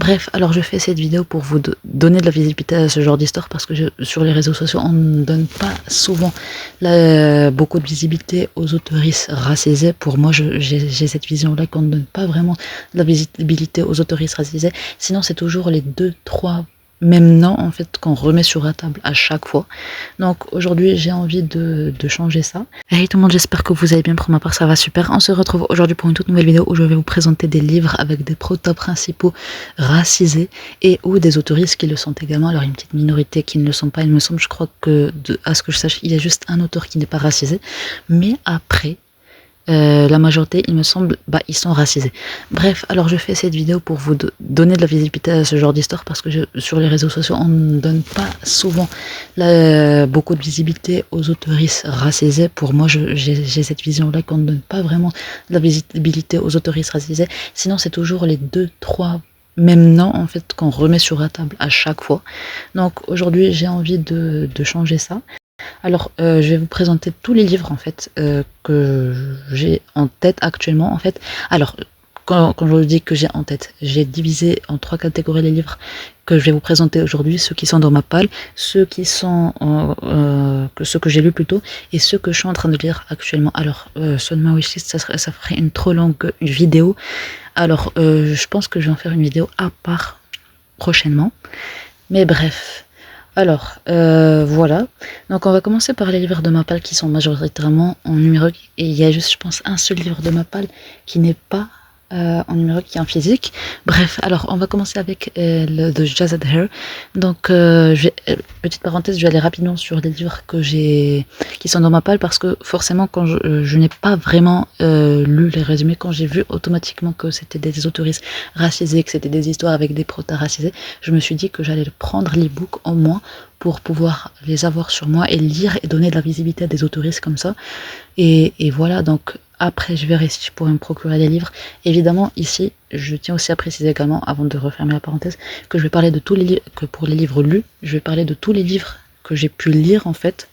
Bref, alors je fais cette vidéo pour vous donner de la visibilité à ce genre d'histoire parce que sur les réseaux sociaux, on ne donne pas souvent beaucoup de visibilité aux autoristes racisés. Pour moi, j'ai cette vision-là qu'on ne donne pas vraiment de la visibilité aux autoristes racisés. Sinon, c'est toujours les deux, trois mêmes noms en fait qu'on remet sur la table à chaque fois. Donc aujourd'hui, j'ai envie de changer ça. Hey tout le monde, j'espère que vous allez bien. Pour ma part, ça va super. On se retrouve aujourd'hui pour une toute nouvelle vidéo où je vais vous présenter des livres avec des protas principaux racisés et ou des autoristes qui le sont également. Alors une petite minorité qui ne le sont pas, il me semble, je crois que à ce que je sache, il y a juste un auteur qui n'est pas racisé. Mais après, la majorité, il me semble, ils sont racisés. Bref, alors je fais cette vidéo pour vous donner de la visibilité à ce genre d'histoire parce que sur les réseaux sociaux, on ne donne pas souvent beaucoup de visibilité aux autoristes racisés. Pour moi, j'ai cette vision-là qu'on ne donne pas vraiment de la visibilité aux autoristes racisés. Sinon, c'est toujours les deux, trois mêmes noms en fait qu'on remet sur la table à chaque fois. Donc aujourd'hui, j'ai envie de changer ça. Alors, je vais vous présenter tous les livres en fait que j'ai en tête actuellement en fait. Alors, quand je vous dis que j'ai en tête, j'ai divisé en trois catégories les livres que je vais vous présenter aujourd'hui, ceux qui sont dans ma palle, ceux qui sont ceux que j'ai lus plus tôt et ceux que je suis en train de lire actuellement. Alors, sur ma wishlist, ça ferait une trop longue vidéo. Alors, je pense que je vais en faire une vidéo à part prochainement. Mais bref. Alors, voilà. Donc, on va commencer par les livres de ma palle qui sont majoritairement en numérique. Et il y a juste, je pense, un seul livre de ma palle qui n'est pas en numérique, qui est en physique. Bref, alors, on va commencer avec le The Jazzed Hair. Donc, petite parenthèse, je vais aller rapidement sur les livres qui sont dans ma palle parce que forcément, quand je n'ai pas vraiment lu les résumés, quand j'ai vu automatiquement que c'était des autoristes racisés, que c'était des histoires avec des protas racisés, je me suis dit que j'allais prendre l'e-book au moins pour pouvoir les avoir sur moi et lire et donner de la visibilité à des autoristes comme ça. Et voilà, donc après je verrai si je pourrais me procurer des livres. Évidemment, ici, je tiens aussi à préciser également, avant de refermer la parenthèse, que je vais parler de tous les livres, que pour les livres lus, je vais parler de tous les livres que j'ai pu lire en fait,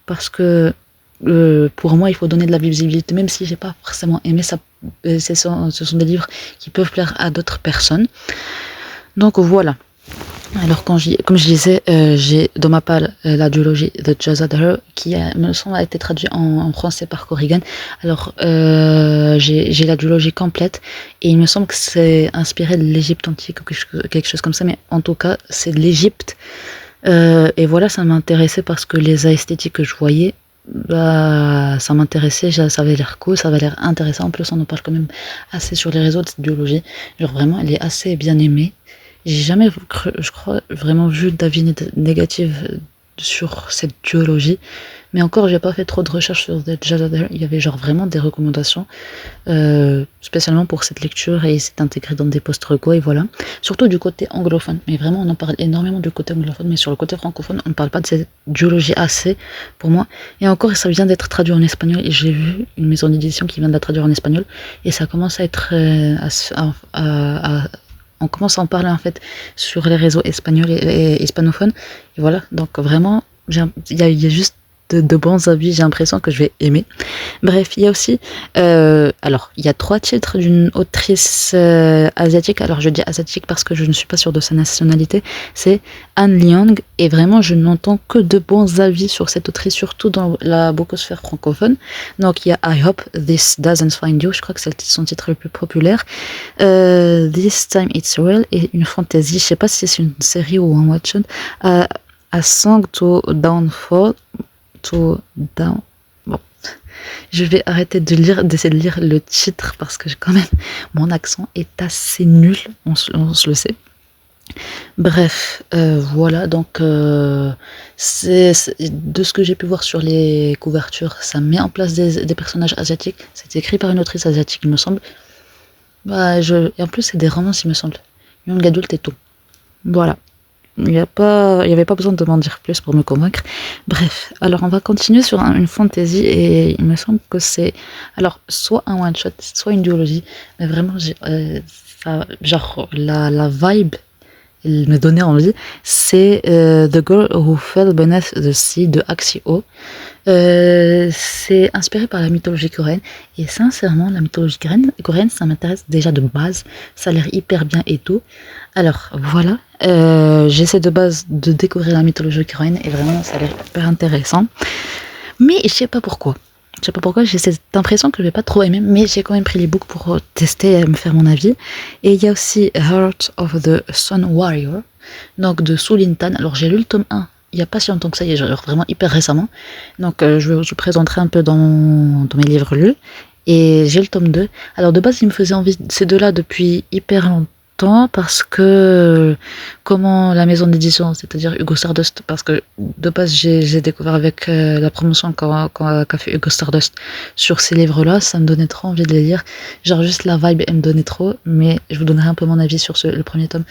parce que pour moi, il faut donner de la visibilité, même si j'ai pas forcément aimé ça. Ce sont des livres qui peuvent plaire à d'autres personnes. Donc voilà. Alors comme je disais, j'ai dans ma palle la duologie de Jazzed Hair qui me semble a été traduit en français par Corrigan. Alors j'ai la duologie complète et il me semble que c'est inspiré de l'Égypte antique ou quelque chose comme ça, mais en tout cas c'est de l'Égypte. Et voilà, ça m'intéressait parce que les esthétiques que je voyais, ça m'intéressait, ça avait l'air cool, ça avait l'air intéressant. En plus on en parle quand même assez sur les réseaux de cette duologie, genre vraiment elle est assez bien aimée. J'ai jamais, je crois, vraiment vu d'avis négatif sur cette duologie, mais encore j'ai pas fait trop de recherches sur The Jazzed Hair. Il y avait genre vraiment des recommandations spécialement pour cette lecture et c'est intégré dans des posts reco et voilà, surtout du côté anglophone, mais vraiment on en parle énormément du côté anglophone, mais sur le côté francophone on ne parle pas de cette duologie assez pour moi. Et encore, ça vient d'être traduit en espagnol et j'ai vu une maison d'édition qui vient de la traduire en espagnol et ça commence à être on commence à en parler en fait sur les réseaux espagnols et hispanophones. Et voilà, donc vraiment, il y a juste de bons avis, j'ai l'impression que je vais aimer. Bref, il y a aussi, alors, il y a 3 titres d'une autrice asiatique. Alors, je dis asiatique parce que je ne suis pas sûre de sa nationalité. C'est Anne Liang, et vraiment, je n'entends que de bons avis sur cette autrice, surtout dans la bocosphère francophone. Donc, il y a I Hope This Doesn't Find You, je crois que c'est son titre le plus populaire. This Time It's Real, et une fantasy, je sais pas si c'est une série ou un one-shot, A Song to Downfall. Bon, je vais arrêter d'essayer de lire le titre parce que quand même mon accent est assez nul, on se le sait. Bref, voilà, donc de ce que j'ai pu voir sur les couvertures, ça met en place des personnages asiatiques. C'est écrit par une autrice asiatique, il me semble. Et en plus, c'est des romans, il me semble. Young adulte et tout. Voilà. Il n'y avait pas besoin de m'en dire plus pour me convaincre. Bref, alors on va continuer sur une fantasy et il me semble que c'est alors soit un one shot, soit une duologie, mais vraiment genre la vibe il me donnait envie, c'est The Girl Who Fell Beneath the Sea de Axio. C'est inspiré par la mythologie coréenne et sincèrement la mythologie coréenne ça m'intéresse déjà de base, ça a l'air hyper bien et tout. Alors voilà, j'essaie de base de découvrir la mythologie coréenne et vraiment ça a l'air hyper intéressant. Mais je sais pas pourquoi. Je sais pas pourquoi, j'ai cette impression que je vais pas trop aimer, mais j'ai quand même pris les books pour tester et me faire mon avis. Et il y a aussi Heart of the Sun Warrior, donc de Su Lin-tan. Alors j'ai lu le tome 1 il y a pas si longtemps que ça, il y a vraiment hyper récemment. Donc je présenterai un peu dans mes livres lus. Et j'ai le tome 2. Alors de base, il me faisait envie ces deux-là depuis hyper longtemps parce que comment la maison d'édition, c'est-à-dire Hugo Stardust, parce que de base j'ai découvert avec la promotion qu'a fait Hugo Stardust sur ces livres-là, ça me donnait trop envie de les lire. Genre juste la vibe, elle me donnait trop, mais je vous donnerai un peu mon avis sur le premier tome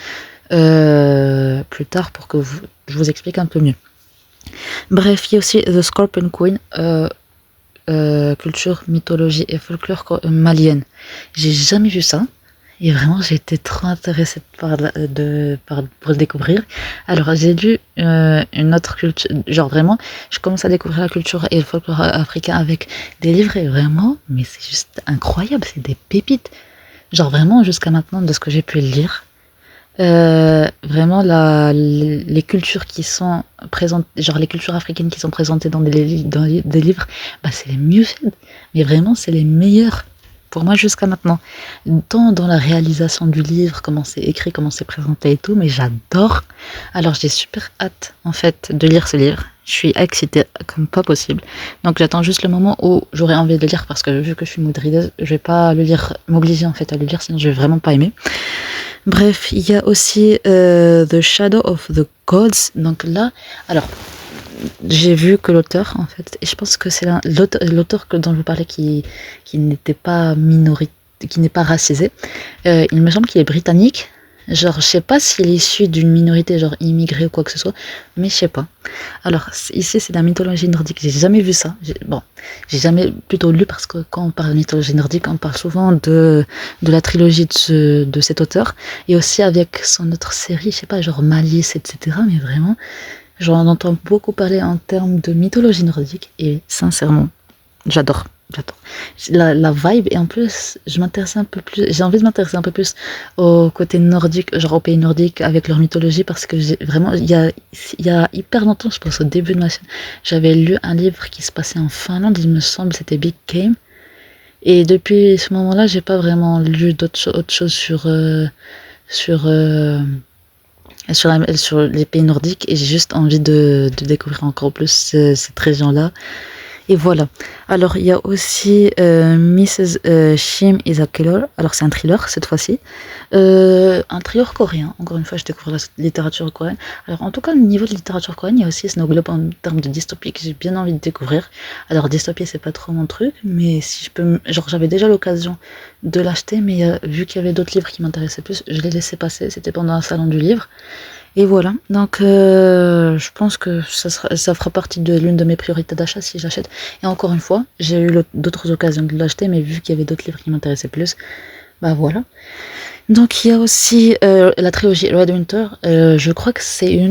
plus tard pour que je vous explique un peu mieux. Bref, il y a aussi The Scorpion Queen, culture, mythologie et folklore malienne. J'ai jamais vu ça. Et vraiment, j'ai été trop intéressée pour le découvrir. Alors, j'ai lu une autre culture, genre vraiment, je commence à découvrir la culture et le folklore africain avec des livres et vraiment, mais c'est juste incroyable, c'est des pépites. Genre vraiment, jusqu'à maintenant, de ce que j'ai pu lire, vraiment les cultures qui sont présentes, genre les cultures africaines qui sont présentées dans des livres, bah c'est les mieux faites. Mais vraiment, c'est les meilleurs. Pour moi jusqu'à maintenant, tant dans la réalisation du livre, comment c'est écrit, comment c'est présenté et tout, mais j'adore. Alors j'ai super hâte en fait de lire ce livre. Je suis excitée comme pas possible. Donc j'attends juste le moment où j'aurai envie de le lire parce que vu que je suis modrideuse, je vais pas le lire, m'obliger en fait à le lire, sinon je vais vraiment pas aimer. Bref, il y a aussi The Shadow of the Gods. Donc là, alors j'ai vu que l'auteur, en fait, et je pense que c'est l'auteur dont je vous parlais qui n'était pas qui n'est pas racisé, il me semble qu'il est britannique. Genre, je sais pas s'il est issu d'une minorité, genre immigrée ou quoi que ce soit, mais je sais pas. Alors, ici, c'est la mythologie nordique. J'ai jamais vu ça. J'ai jamais plutôt lu parce que quand on parle de mythologie nordique, on parle souvent de la trilogie de cet auteur et aussi avec son autre série, je sais pas, genre Malice, etc. Mais vraiment, j'en entends beaucoup parler en termes de mythologie nordique et sincèrement, j'adore. La vibe et en plus, j'ai envie de m'intéresser un peu plus au côté nordique, genre aux pays nordiques avec leur mythologie parce que vraiment, il y a hyper longtemps, je pense au début de ma chaîne, j'avais lu un livre qui se passait en Finlande, il me semble, c'était Big Game. Et depuis ce moment-là, j'ai pas vraiment lu autre chose sur les pays nordiques et j'ai juste envie de découvrir encore plus cette région-là. Et voilà. Alors, il y a aussi Mrs. Shim is a Killer. Alors, c'est un thriller cette fois-ci. Un thriller coréen. Encore une fois, je découvre la littérature coréenne. Alors, en tout cas, au niveau de littérature coréenne, il y a aussi Snow Globe en termes de dystopie que j'ai bien envie de découvrir. Alors, dystopie, c'est pas trop mon truc, mais si je peux. Genre, j'avais déjà l'occasion de l'acheter, mais vu qu'il y avait d'autres livres qui m'intéressaient plus, je l'ai laissé passer. C'était pendant un salon du livre. Et voilà, donc je pense que ça fera partie de l'une de mes priorités d'achat si j'achète. Et encore une fois, j'ai eu d'autres occasions de l'acheter, mais vu qu'il y avait d'autres livres qui m'intéressaient plus, bah voilà. Donc il y a aussi la trilogie Red Winter, je crois que c'est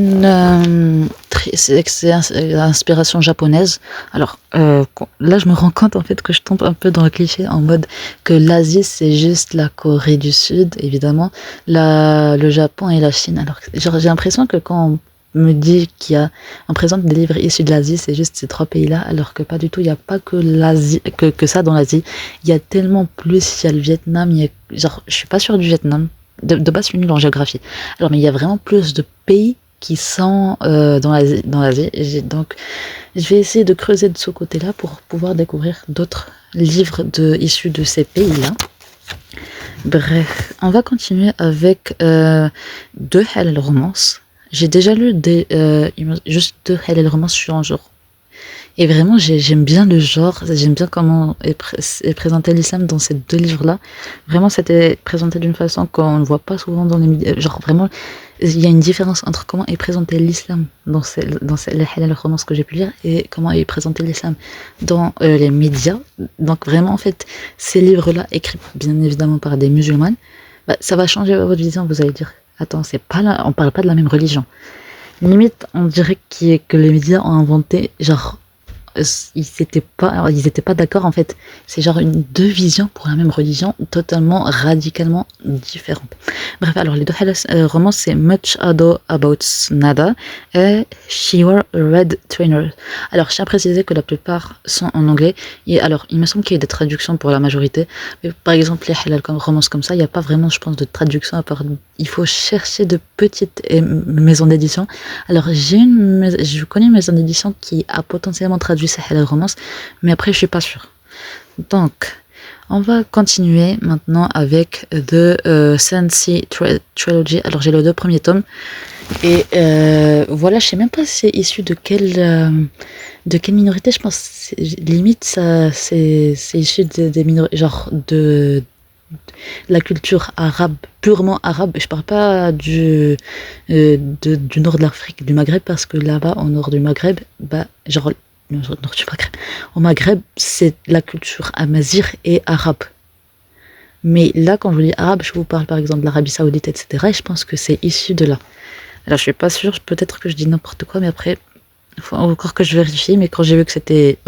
c'est inspiration japonaise. Alors là je me rends compte en fait que je tombe un peu dans le cliché en mode que l'Asie c'est juste la Corée du Sud évidemment, le Japon et la Chine. Alors genre, j'ai l'impression que quand on me dit on présente des livres issus de l'Asie, c'est juste ces trois pays-là, alors que pas du tout, il n'y a pas que l'Asie, que ça dans l'Asie, il y a tellement plus, il y a le Vietnam, genre, je suis pas sûre du Vietnam, de base je suis nulle en géographie, alors mais il y a vraiment plus de pays qui sont dans l'Asie, et donc je vais essayer de creuser de ce côté-là pour pouvoir découvrir d'autres livres issus de ces pays-là. Bref, on va continuer avec deux Halal Romance. J'ai déjà lu juste deux Halal Romance sur un genre. Et vraiment, j'aime bien le genre, j'aime bien comment est présenté l'islam dans ces deux livres-là. Vraiment, c'était présenté d'une façon qu'on ne voit pas souvent dans les médias. Genre, vraiment, il y a une différence entre comment est présenté l'islam dans les Halal Romances que j'ai pu lire et comment est présenté l'islam dans les médias. Donc, vraiment, en fait, ces livres-là, écrits bien évidemment par des musulmanes, bah, ça va changer votre vision, vous allez dire. Attends, on parle pas de la même religion. Limite, on dirait que les médias ont inventé, genre, ils étaient pas d'accord en fait. C'est genre deux visions pour la même religion, totalement, radicalement différentes. Bref, alors les deux romans, c'est Much Ado About Nada et She Wore a Red Trainer. Alors, je tiens à préciser que la plupart sont en anglais. Et alors, il me semble qu'il y a des traductions pour la majorité. Mais par exemple, les romances comme ça, il n'y a pas vraiment, je pense, de traduction à part. Il faut chercher de petites maisons d'édition. Alors, je connais une maison d'édition qui a potentiellement traduit Sahel romance, mais après, je suis pas sûre. Donc, on va continuer maintenant avec The Sensi Trilogy. Alors, j'ai les deux premiers tomes. Et voilà, je sais même pas c'est issu de quelle minorité. Je pense limite ça c'est issu des minorités, genre de la culture arabe, purement arabe. Je parle pas du nord de l'Afrique, du Maghreb, parce que là-bas, au nord du Maghreb, bah, genre, au nord du Maghreb, au Maghreb, c'est la culture amazigh et arabe. Mais là, quand je vous dis arabe, je vous parle par exemple de l'Arabie Saoudite, etc. Et je pense que c'est issu de là. Alors, je suis pas sûre, peut-être que je dis n'importe quoi, mais après, il faut encore que je vérifie. Mais quand j'ai vu que c'était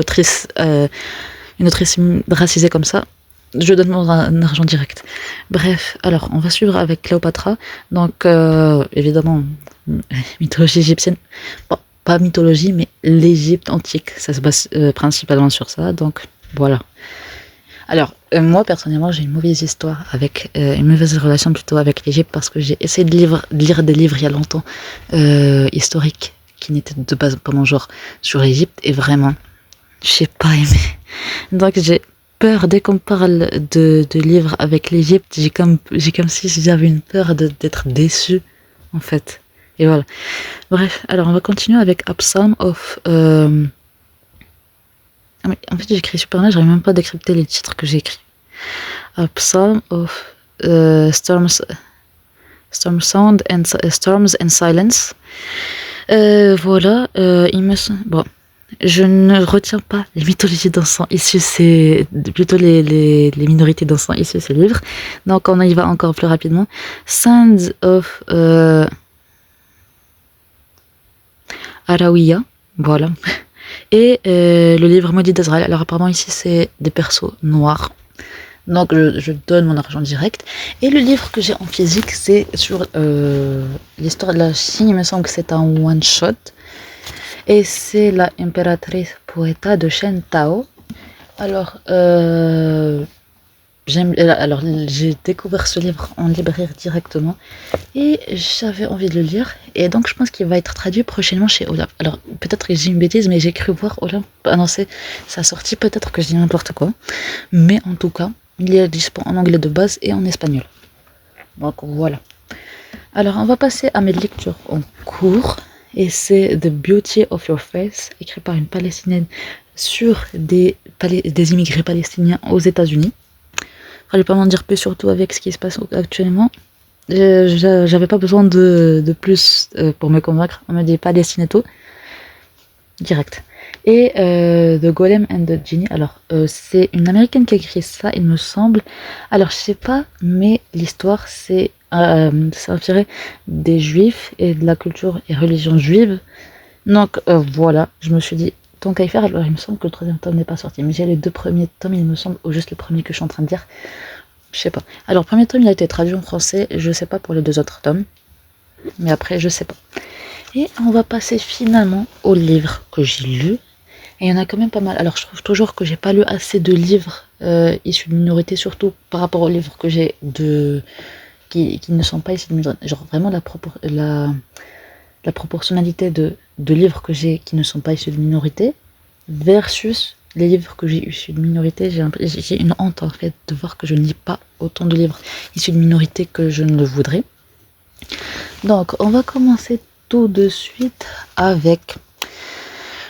une autrice racisée comme ça, je donne mon argent direct. Bref, alors on va suivre avec Cléopâtra. Donc, évidemment, mythologie égyptienne. Bon, pas mythologie, mais l'Égypte antique. Ça se base principalement sur ça. Donc, voilà. Alors, moi, personnellement, j'ai une mauvaise histoire avec, une mauvaise relation plutôt avec l'Égypte parce que j'ai essayé de lire des livres il y a longtemps, historiques, qui n'étaient de base pas mon genre, sur l'Égypte. Et vraiment, j'ai pas aimé. Donc, j'ai peur dès qu'on parle de livres avec l'Égypte, j'ai comme si j'avais une peur d'être déçue en fait. Et voilà. Bref, alors on va continuer avec A Psalm of. Mais en fait, j'écris super mal, j'arrive même pas à décrypter les titres que j'ai écrits. A Psalm of Storms Sound and Storms and Silence. Voilà, il me semble. Bon. Je ne retiens pas les mythologies d'encens issues, c'est plutôt les minorités d'encens issues ces livres. Donc on y va encore plus rapidement. Sands of Arawiya, voilà. Et le livre Maudit d'Azraël. Alors apparemment ici c'est des persos noirs. Donc je donne mon argent direct. Et le livre que j'ai en physique, c'est sur l'histoire de la Chine. Il me semble que c'est un one shot. Et c'est la impératrice Poeta de Shen Tao. Alors, j'ai découvert ce livre en librairie directement et j'avais envie de le lire. Et donc, je pense qu'il va être traduit prochainement chez Olympe. Alors, peut-être que j'ai une bêtise, mais j'ai cru voir Olympe annoncer sa sortie. Peut-être que je dis n'importe quoi. Mais en tout cas, il est disponible en anglais de base et en espagnol. Donc, voilà. Alors, on va passer à mes lectures en cours. Et c'est The Beauty of Your Face, écrit par une Palestinienne sur des immigrés palestiniens aux États-Unis. Je vais pas m'en dire plus, surtout avec ce qui se passe actuellement. J'avais pas besoin de plus pour me convaincre. On me dit Palestine et tout. Direct. Et The Golem and the Genie. Alors, c'est une américaine qui a écrit ça, il me semble. Alors, je sais pas, mais l'histoire, c'est inspiré des juifs et de la culture et religion juive. Donc, voilà, je me suis dit, tant qu'à y faire, alors il me semble que le troisième tome n'est pas sorti. Mais j'ai les deux premiers tomes, il me semble, ou juste le premier que je suis en train de dire. Je sais pas. Alors, le premier tome, il a été traduit en français. Je sais pas pour les deux autres tomes. Mais après, je sais pas. Et on va passer finalement au livre que j'ai lu. Et il y en a quand même pas mal. Alors je trouve toujours que j'ai pas lu assez de livres issus de minorités, surtout par rapport aux livres que j'ai qui ne sont pas issus de minorités. Genre vraiment la proportionnalité de livres que j'ai qui ne sont pas issus de minorités versus les livres que j'ai issus de minorités. J'ai une honte en fait de voir que je ne lis pas autant de livres issus de minorités que je ne le voudrais. Donc on va commencer tout de suite avec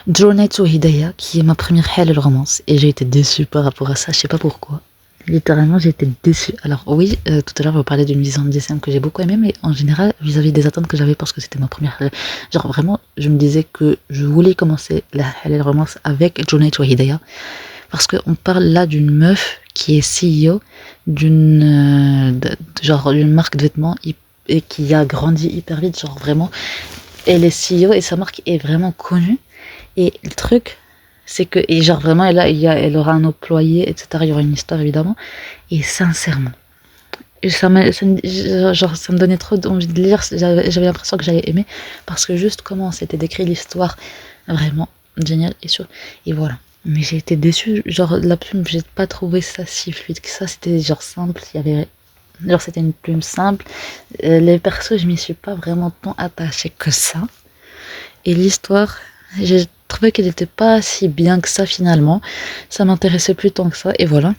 Journey to Hidayah, qui est ma première halal romance, et j'ai été déçue par rapport à ça, je sais pas pourquoi. Littéralement, j'ai été déçue. Alors oui, tout à l'heure, je vous parlais d'une vision DSM que j'ai beaucoup aimée, mais en général, vis-à-vis des attentes que j'avais parce que c'était ma première halal. Genre vraiment, je me disais que je voulais commencer la halal romance avec Journey to Hidayah, parce qu'on parle là d'une meuf qui est CEO d'une marque de vêtements et qui a grandi hyper vite, genre vraiment, elle est CEO et sa marque est vraiment connue. Et le truc, c'est que, et genre vraiment, elle aura un employé, etc. Il y aura une histoire évidemment. Et sincèrement, ça me donnait trop envie de lire. J'avais l'impression que j'allais aimer parce que juste comment c'était décrit l'histoire, vraiment génial et voilà. Mais j'ai été déçue, genre la plume, j'ai pas trouvé ça si fluide que ça. C'était genre simple, c'était une plume simple. Les persos, je m'y suis pas vraiment tant attachée que ça. Et l'histoire, j'ai trouvé qu'elle était pas si bien que ça finalement. Ça m'intéressait plus tant que ça et voilà.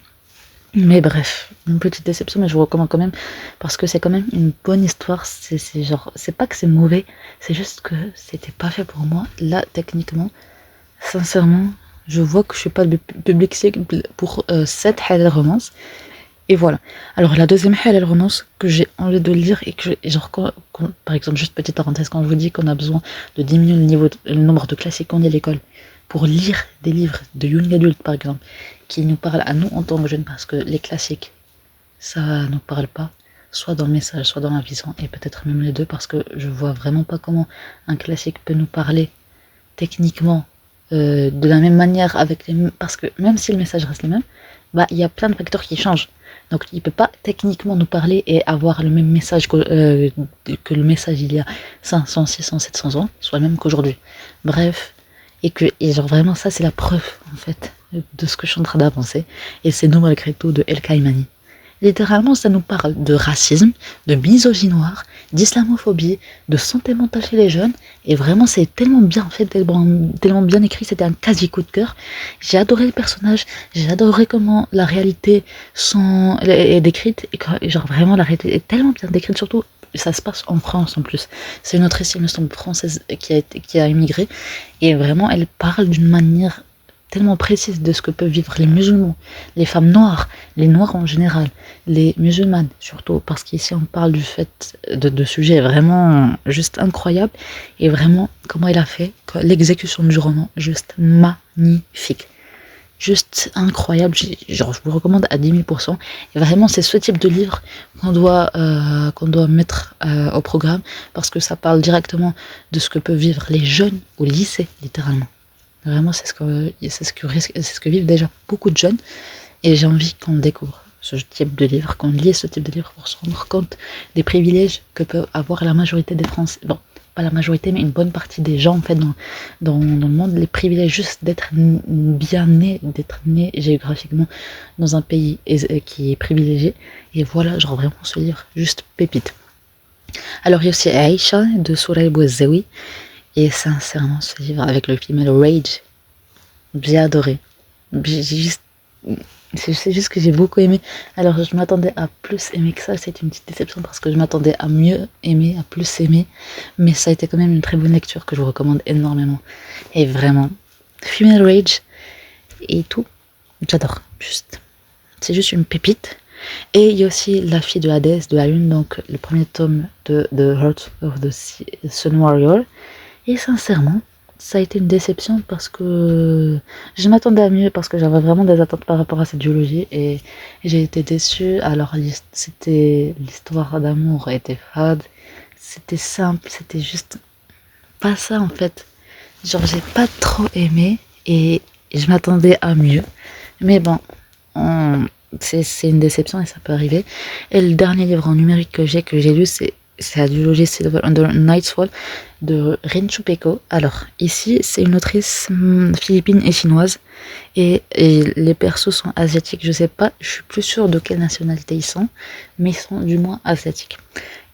Mais bref, une petite déception, mais je vous recommande quand même parce que c'est quand même une bonne histoire. C'est genre, c'est pas que c'est mauvais, c'est juste que c'était pas fait pour moi. Là, techniquement, sincèrement, je vois que je suis pas le public cible pour cette halal romance. Et voilà. Alors la deuxième halal romance que j'ai envie de lire et que genre par exemple, juste petite parenthèse, quand je vous dis qu'on a besoin de diminuer le nombre de classiques qu'on lit à l'école pour lire des livres de young adult par exemple, qui nous parlent à nous en tant que jeunes parce que les classiques, ça nous parle pas, soit dans le message, soit dans la vision, et peut-être même les deux parce que je vois vraiment pas comment un classique peut nous parler techniquement de la même manière parce que même si le message reste le même, bah il y a plein de facteurs qui changent. Donc il peut pas techniquement nous parler et avoir le même message que le message il y a 500, 600, 700 ans, soit le même qu'aujourd'hui. Bref, et genre vraiment ça c'est la preuve en fait de ce que je suis en train d'avancer. Et c'est nous malgré tout de El Kaimani. Littéralement, ça nous parle de racisme, de misogynie noire, d'islamophobie, de santé mentale chez les jeunes. Et vraiment, c'est tellement bien fait, tellement bien écrit. C'était un quasi coup de cœur. J'ai adoré les personnages. J'ai adoré comment la réalité est décrite. Et genre, vraiment, la réalité est tellement bien décrite. Surtout, ça se passe en France en plus. C'est une autrice, il me semble, française qui a immigré. Et vraiment, elle parle d'une manière tellement précise de ce que peuvent vivre les musulmans, les femmes noires, les noirs en général, les musulmanes surtout, parce qu'ici on parle du fait de sujets vraiment juste incroyables, et vraiment comment il a fait l'exécution du roman, juste magnifique. Juste incroyable, genre je vous le recommande à 10 000%. Et vraiment c'est ce type de livre qu'on doit mettre au programme, parce que ça parle directement de ce que peuvent vivre les jeunes au lycée, littéralement. Vraiment, c'est ce que vivent déjà beaucoup de jeunes. Et j'ai envie qu'on découvre ce type de livre, qu'on lit ce type de livre pour se rendre compte des privilèges que peut avoir la majorité des Français. Bon, pas la majorité, mais une bonne partie des gens, en fait, dans le monde. Les privilèges juste d'être bien né, d'être né géographiquement dans un pays qui est privilégié. Et voilà, genre vraiment ce livre, juste pépite. Alors, il y a aussi Aïcha de Souraï Bouazaoui. Et sincèrement, ce livre avec le female rage, j'ai adoré. C'est juste que j'ai beaucoup aimé. Alors je m'attendais à plus aimer que ça. C'est une petite déception parce que je m'attendais à mieux aimer, à plus aimer. Mais ça a été quand même une très bonne lecture que je vous recommande énormément. Et vraiment, female rage et tout, j'adore. C'est juste une pépite. Et il y a aussi La fille de Hadès de la Lune, donc le premier tome de The Heart of the Sun Warrior. Et sincèrement, ça a été une déception parce que je m'attendais à mieux, parce que j'avais vraiment des attentes par rapport à cette duologie et j'ai été déçue. Alors l'histoire d'amour était fade, c'était simple, c'était juste pas ça en fait. Genre j'ai pas trop aimé et je m'attendais à mieux. Mais bon, c'est une déception et ça peut arriver. Et le dernier livre en numérique que j'ai lu, c'est la duologie Silver Under Nightfall de Rin Chupeco. Alors, ici, c'est une autrice philippine et chinoise. Et les persos sont asiatiques. Je sais pas, je suis plus sûre de quelle nationalité ils sont, mais ils sont du moins asiatiques.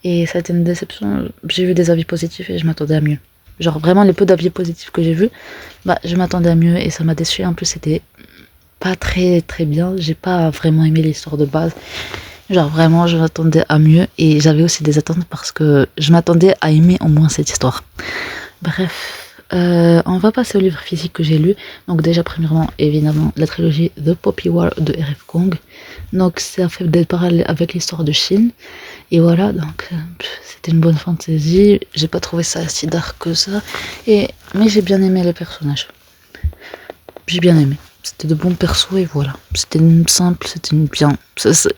Et ça a été une déception. J'ai vu des avis positifs et je m'attendais à mieux. Genre, vraiment, les peu d'avis positifs que j'ai vus, bah, je m'attendais à mieux et ça m'a déçu. En plus, c'était pas très très bien. J'ai pas vraiment aimé l'histoire de base. Genre vraiment, je m'attendais à mieux et j'avais aussi des attentes parce que je m'attendais à aimer au moins cette histoire. Bref, on va passer au livre physique que j'ai lu. Donc déjà, premièrement, évidemment, la trilogie The Poppy War de R.F. Kuang. Donc ça fait des parallèles avec l'histoire de Chine. Et voilà, donc c'était une bonne fantaisie. J'ai pas trouvé ça si dark que ça. Mais j'ai bien aimé les personnages. J'ai bien aimé. C'était de bons persos et voilà. C'était simple, c'était bien.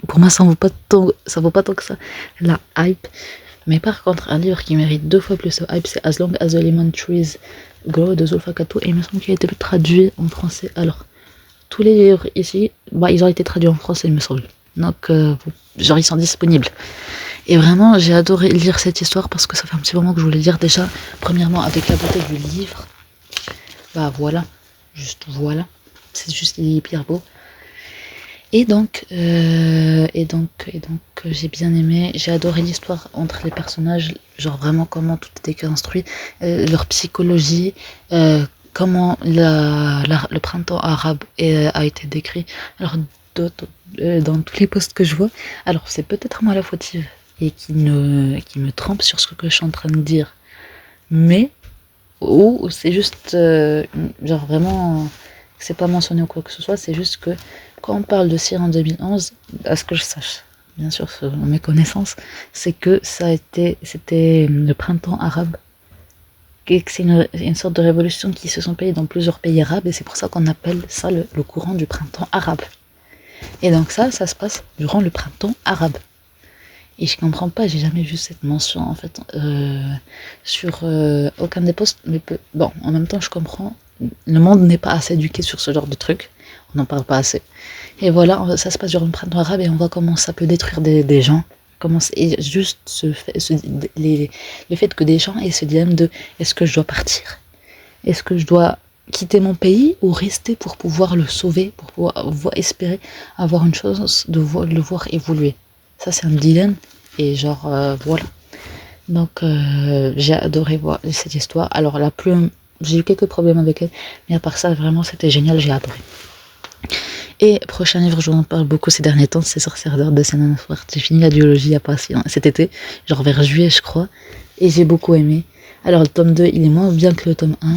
Pour moi, ça vaut pas tant que ça. La hype. Mais par contre, un livre qui mérite 2 fois plus de hype, c'est As Long as the Lemon Trees Grow de Zulfa Kato, et il me semble qu'il a été traduit en français. Alors, tous les livres ici, bah, ils ont été traduits en français, il me semble. Donc, genre, ils sont disponibles. Et vraiment, j'ai adoré lire cette histoire parce que ça fait un petit moment que je voulais lire déjà. Premièrement, avec la beauté du livre. Bah voilà, juste voilà. C'est juste hyper beau. Et donc, j'ai bien aimé. J'ai adoré l'histoire entre les personnages, genre vraiment comment tout était construit, leur psychologie, comment le printemps arabe a été décrit. Alors, dans tous les posts que je vois, alors c'est peut-être moi la fautive et qui me trompe sur ce que je suis en train de dire, mais ou c'est juste genre vraiment c'est pas mentionné ou quoi que ce soit, c'est juste que quand on parle de Cire en 2011, à ce que je sache, bien sûr selon mes connaissances, c'est que c'était le printemps arabe, et que c'est une sorte de révolution qui se sont payées dans plusieurs pays arabes, et c'est pour ça qu'on appelle ça le courant du printemps arabe. Et donc ça se passe durant le printemps arabe. Et je comprends pas, j'ai jamais vu cette mention en fait sur aucun des posts. Mais bon, en même temps, je comprends. Le monde n'est pas assez éduqué sur ce genre de truc. On n'en parle pas assez. Et voilà, ça se passe durant le printemps arabe et on voit comment ça peut détruire des gens. Et juste le fait que des gens aient ce dilemme de est-ce que je dois partir? Est-ce que je dois quitter mon pays ou rester pour pouvoir le sauver, pour pouvoir espérer avoir une chance de le voir évoluer? Ça, c'est un dilemme. Et genre, voilà. Donc, j'ai adoré voir cette histoire. Alors, la plume, j'ai eu quelques problèmes avec elle. Mais à part ça, vraiment, c'était génial. J'ai adoré. Et prochain livre, je vous en parle beaucoup ces derniers temps, c'est Sorcière d'or de Senna Swart. J'ai fini la duologie il y a pas cet été, genre vers juillet, je crois. Et j'ai beaucoup aimé. Alors, le tome 2, il est moins bien que le tome 1.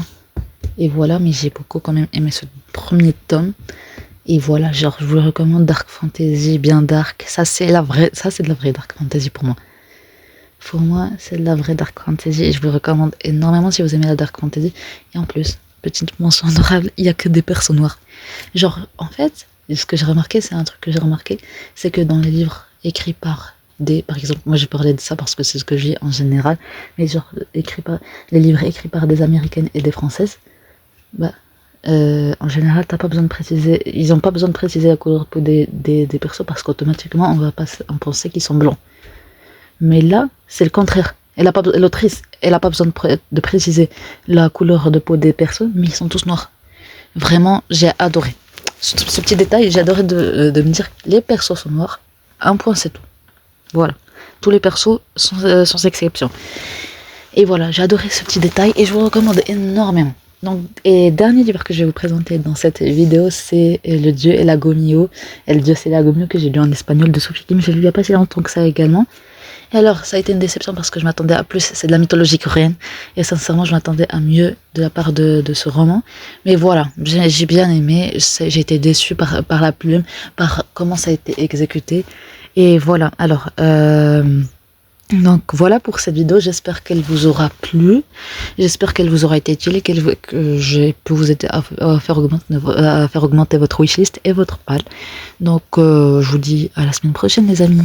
Et voilà, mais j'ai beaucoup quand même aimé ce premier tome. Et voilà, genre, je vous le recommande, Dark Fantasy, bien dark. Ça, c'est de la vraie Dark Fantasy pour moi. Pour moi, c'est de la vraie Dark Fantasy. Et je vous le recommande énormément si vous aimez la Dark Fantasy. Et en plus, petite mention honorable, il n'y a que des persos noirs. Genre, en fait, ce que j'ai remarqué, c'est un truc que j'ai remarqué, c'est que dans les livres écrits par exemple, moi j'ai parlé de ça parce que c'est ce que je lis en général, mais genre, les livres écrits par des Américaines et des Françaises, bah, en général, t'as pas besoin de préciser, ils ont pas besoin de préciser la couleur de peau des persos parce qu'automatiquement, on va penser qu'ils sont blancs. Mais là, c'est le contraire. L'autrice, elle a pas besoin de préciser la couleur de peau des persos, mais ils sont tous noirs. Vraiment, j'ai adoré. Ce petit détail, j'ai adoré de me dire les persos sont noirs. Un point, c'est tout. Voilà. Tous les persos sont sans exception. Et voilà, j'ai adoré ce petit détail et je vous recommande énormément. Donc, et dernier livre que je vais vous présenter dans cette vidéo, c'est Le Dieu et la Gomio. Et Le Dieu c'est la Gomio que j'ai lu en espagnol de Sophie Kim. Je l'ai lu il n'y a pas si longtemps que ça également. Et alors, ça a été une déception parce que je m'attendais à plus, c'est de la mythologie coréenne. Et sincèrement, je m'attendais à mieux de la part de ce roman. Mais voilà, j'ai bien aimé, j'ai été déçue par la plume, par comment ça a été exécuté. Et voilà, alors, donc voilà pour cette vidéo, j'espère qu'elle vous aura plu, j'espère qu'elle vous aura été utile et que j'ai pu vous aider à faire augmenter votre wishlist et votre pal. Donc je vous dis à la semaine prochaine les amis.